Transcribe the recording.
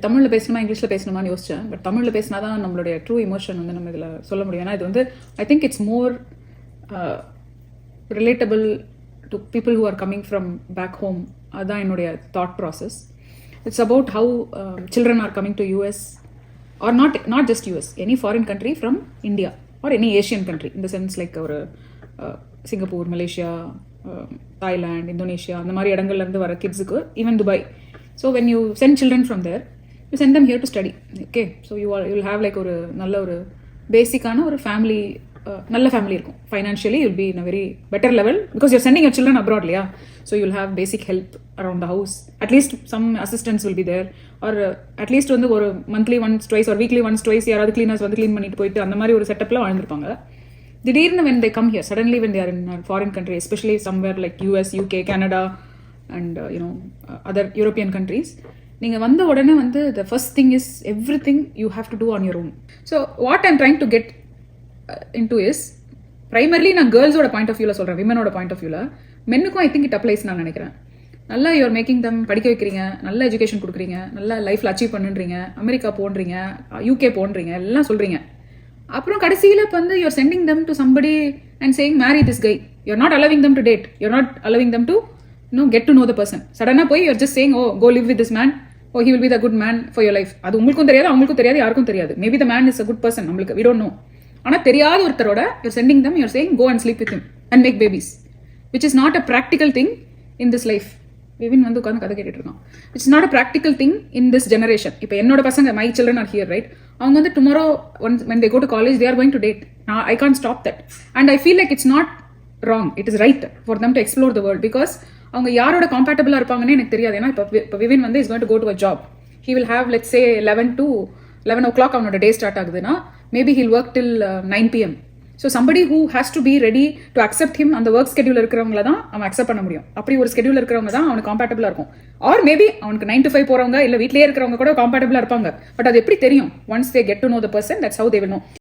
தமிழில் பேசணுமா இங்கிலீஷில் பேசணுமான்னு யோசிச்சேன். பட் தமிழில் பேசினா தான் நம்மளுடைய ட்ரூ இமோஷன் வந்து நம்ம இதில் சொல்ல முடியும். ஏன்னா இது வந்து I think it's more relatable to people who are coming from back home. அதுதான் என்னுடைய thought process. It's about how children are coming to US or not just US, any foreign country from India or any Asian country. இந்த sense like ஒரு Singapore, Malaysia, Thailand, Indonesia அந்த மாதிரி இடங்கள்லேருந்து வர கிட்ஸுக்கு, even Dubai. So when you send children from there, you send them here to study. Okay, so you'll have like ஒரு நல்ல ஒரு பேசிக்கான ஒரு ஃபேமிலி, நல்ல ஃபேமிலி இருக்கும். Financially you'll be in a very better level because you're sending your children abroad இல்லையா. So you'll have basic help around the house. At least some assistance will be there. Or at least வந்து ஒரு monthly once twice ஒரு weekly once twice யாராவது cleaners வந்து clean பண்ணிட்டு போயிட்டு அந்த மாதிரி ஒரு செட்டப்பில் வாழ்ந்துருப்பாங்க. திடீர்னு when they come here, suddenly when they are in a foreign country, especially somewhere like US, UK, Canada and other European countries, நீங்கள் வந்த உடனே வந்து the first thing is everything you have to do on your own. So what I'm trying to get into is primarily நான் கேர்ள்ஸோட point of வியூவில் சொல்கிறேன், விமனோட point of வியூவில். மென்னுக்கும் I think it applies நான் நினைக்கிறேன். நல்லா யூஆர் மேக்கிங் தம் படிக்க வைக்கிறீங்க, நல்ல எஜுகேஷன் கொடுக்குறீங்க, நல்ல லைஃப்பில் அச்சீவ் பண்ணுன்றீங்க, அமெரிக்கா போன்றீங்க, யூகே போன்றீங்க, எல்லாம் சொல்கிறீங்க. அப்புறம் கடைசியில் இப்போ வந்து you're sending them to somebody and saying marry this guy. You're not allowing them to date, you're not allowing them to get to know the person. சடனாக போய் you're just saying oh go live with this man, oh he will be the good man for your life. அது உங்களுக்கும் தெரியாது, அவங்களுக்கும் தெரியாது, யாருக்கும் தெரியாது. Maybe the man is a good person, நம்மளுக்கு வி டோன்ட் நோ. ஆனால் தெரியாத ஒருத்தரோட you're sending them, you're saying go and sleep with him and make babies, which is not a practical thing in this life. Vivin வந்து உட்காந்து கதை கேட்டுட்டு இருக்கான். It's not a practical thing in this generation. இப்போ என்னோட பசங்க, my children are here right, அவங்க வந்து tomorrow once when they go to college they are going to date. I can't stop that and I feel like it's not wrong, it is right for them to explore the world because அவங்க யாரோட compatible இருப்பாங்கன்னு எனக்கு தெரியாது. ஏன்னா இப்போ விவின் வந்து is going to go to a job, he will have let's say 11 o'clock அவனோட day start ஆகுதுன்னா maybe he'll work till 9 PM. So somebody who has to be ready to accept him, அந்த work schedule இருக்கிறவங்கள தான் அவன் accept பண்ண முடியும். அப்படி ஒரு ஸ்கெடியூல் இருக்கிறவங்க தான் அவனுக்கு காம்பேட்டபிளாக இருக்கும். ஆர் மேபி அவனுக்கு 9 to 5 போகிறவங்க இல்லை வீட்லேயே இருக்கிறவங்க கூட காம்பேட்டபிளாக இருப்பாங்க. பட் அது எப்படி தெரியும்? Once they get to know the person, that's how they will know.